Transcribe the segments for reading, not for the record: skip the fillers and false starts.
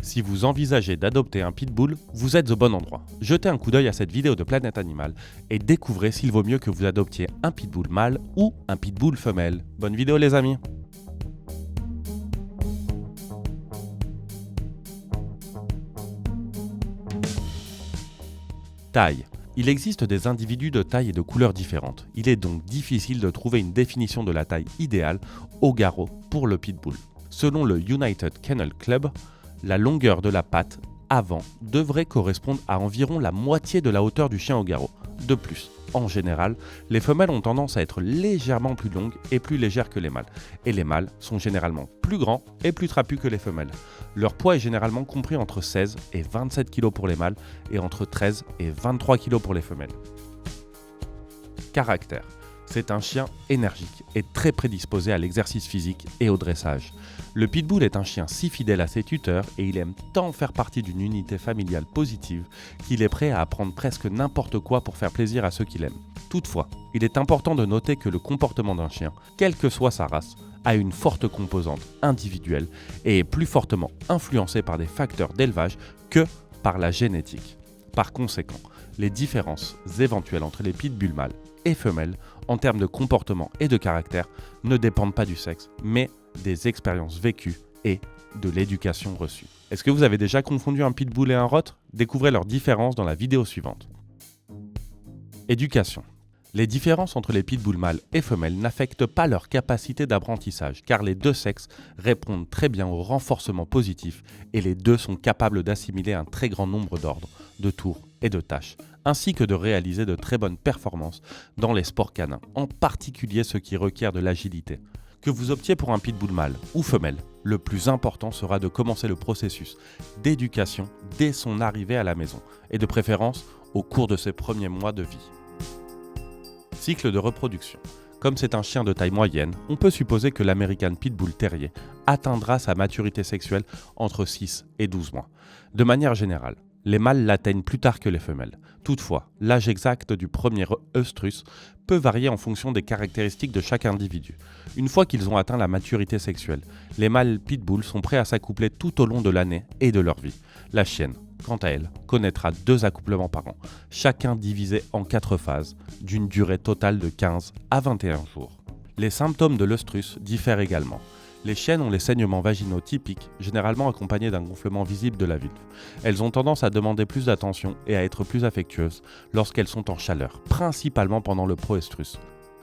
Si vous envisagez d'adopter un pitbull, vous êtes au bon endroit. Jetez un coup d'œil à cette vidéo de Planète Animal et découvrez s'il vaut mieux que vous adoptiez un pitbull mâle ou un pitbull femelle. Bonne vidéo les amis! Taille. Il existe des individus de taille et de couleurs différentes. Il est donc difficile de trouver une définition de la taille idéale au garrot pour le pitbull. Selon le United Kennel Club, la longueur de la patte avant devrait correspondre à environ la moitié de la hauteur du chien au garrot. De plus, en général, les femelles ont tendance à être légèrement plus longues et plus légères que les mâles. Et les mâles sont généralement plus grands et plus trapus que les femelles. Leur poids est généralement compris entre 16 et 27 kg pour les mâles et entre 13 et 23 kg pour les femelles. Caractère. C'est un chien énergique et très prédisposé à l'exercice physique et au dressage. Le pitbull est un chien si fidèle à ses tuteurs et il aime tant faire partie d'une unité familiale positive qu'il est prêt à apprendre presque n'importe quoi pour faire plaisir à ceux qu'il aime. Toutefois, il est important de noter que le comportement d'un chien, quelle que soit sa race, a une forte composante individuelle et est plus fortement influencé par des facteurs d'élevage que par la génétique. Par conséquent, les différences éventuelles entre les pitbulls mâles et femelles en termes de comportement et de caractère ne dépendent pas du sexe, mais des expériences vécues et de l'éducation reçue. Est-ce que vous avez déjà confondu un pitbull et un rot? Découvrez leurs différences dans la vidéo suivante. Éducation. Les différences entre les pitbulls mâles et femelles n'affectent pas leur capacité d'apprentissage, car les deux sexes répondent très bien au renforcement positif et les deux sont capables d'assimiler un très grand nombre d'ordres, de tours et de tâches, ainsi que de réaliser de très bonnes performances dans les sports canins, en particulier ceux qui requièrent de l'agilité. Que vous optiez pour un pitbull mâle ou femelle, le plus important sera de commencer le processus d'éducation dès son arrivée à la maison, et de préférence au cours de ses premiers mois de vie. Cycle de reproduction. Comme c'est un chien de taille moyenne, on peut supposer que l'American Pitbull Terrier atteindra sa maturité sexuelle entre 6 et 12 mois. De manière générale, les mâles l'atteignent plus tard que les femelles. Toutefois, l'âge exact du premier œstrus peut varier en fonction des caractéristiques de chaque individu. Une fois qu'ils ont atteint la maturité sexuelle, les mâles pitbull sont prêts à s'accoupler tout au long de l'année et de leur vie. La chienne, quant à elle, connaîtra 2 accouplements par an, chacun divisé en 4 phases, d'une durée totale de 15 à 21 jours. Les symptômes de l'œstrus diffèrent également. Les chiennes ont les saignements vaginaux typiques, généralement accompagnés d'un gonflement visible de la vulve. Elles ont tendance à demander plus d'attention et à être plus affectueuses lorsqu'elles sont en chaleur, principalement pendant le proestrus.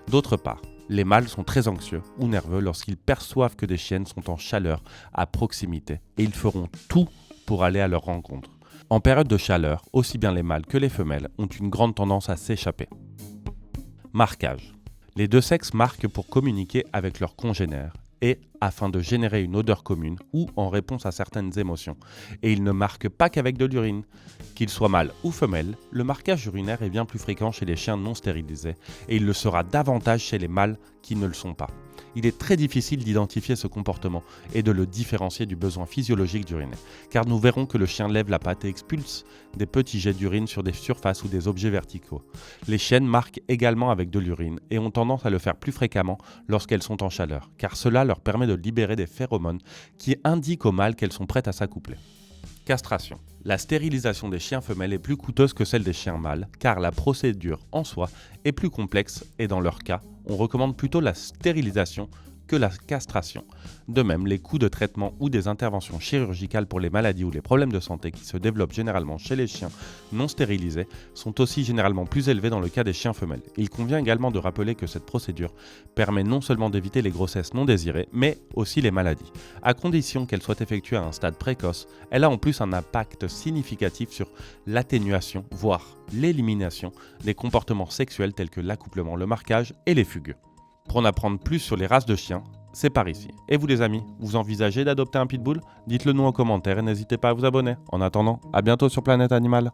D'autre part, les mâles sont très anxieux ou nerveux lorsqu'ils perçoivent que des chiennes sont en chaleur à proximité et ils feront tout pour aller à leur rencontre. En période de chaleur, aussi bien les mâles que les femelles ont une grande tendance à s'échapper. Marquage. Les deux sexes marquent pour communiquer avec leurs congénères et afin de générer une odeur commune ou en réponse à certaines émotions. Et ils ne marquent pas qu'avec de l'urine. Qu'ils soient mâles ou femelles, le marquage urinaire est bien plus fréquent chez les chiens non stérilisés et il le sera davantage chez les mâles qui ne le sont pas. Il est très difficile d'identifier ce comportement et de le différencier du besoin physiologique d'uriner, car nous verrons que le chien lève la patte et expulse des petits jets d'urine sur des surfaces ou des objets verticaux. Les chiennes marquent également avec de l'urine et ont tendance à le faire plus fréquemment lorsqu'elles sont en chaleur, car cela leur permet de libérer des phéromones qui indiquent aux mâles qu'elles sont prêtes à s'accoupler. Castration. La stérilisation des chiens femelles est plus coûteuse que celle des chiens mâles, car la procédure en soi est plus complexe et dans leur cas, on recommande plutôt la stérilisation que la castration. De même, les coûts de traitement ou des interventions chirurgicales pour les maladies ou les problèmes de santé qui se développent généralement chez les chiens non stérilisés sont aussi généralement plus élevés dans le cas des chiens femelles. Il convient également de rappeler que cette procédure permet non seulement d'éviter les grossesses non désirées, mais aussi les maladies. À condition qu'elle soit effectuée à un stade précoce, elle a en plus un impact significatif sur l'atténuation, voire l'élimination des comportements sexuels tels que l'accouplement, le marquage et les fugues. Pour en apprendre plus sur les races de chiens, c'est par ici. Et vous les amis, vous envisagez d'adopter un pitbull? Dites-le nous en commentaire et n'hésitez pas à vous abonner. En attendant, à bientôt sur Planète Animal.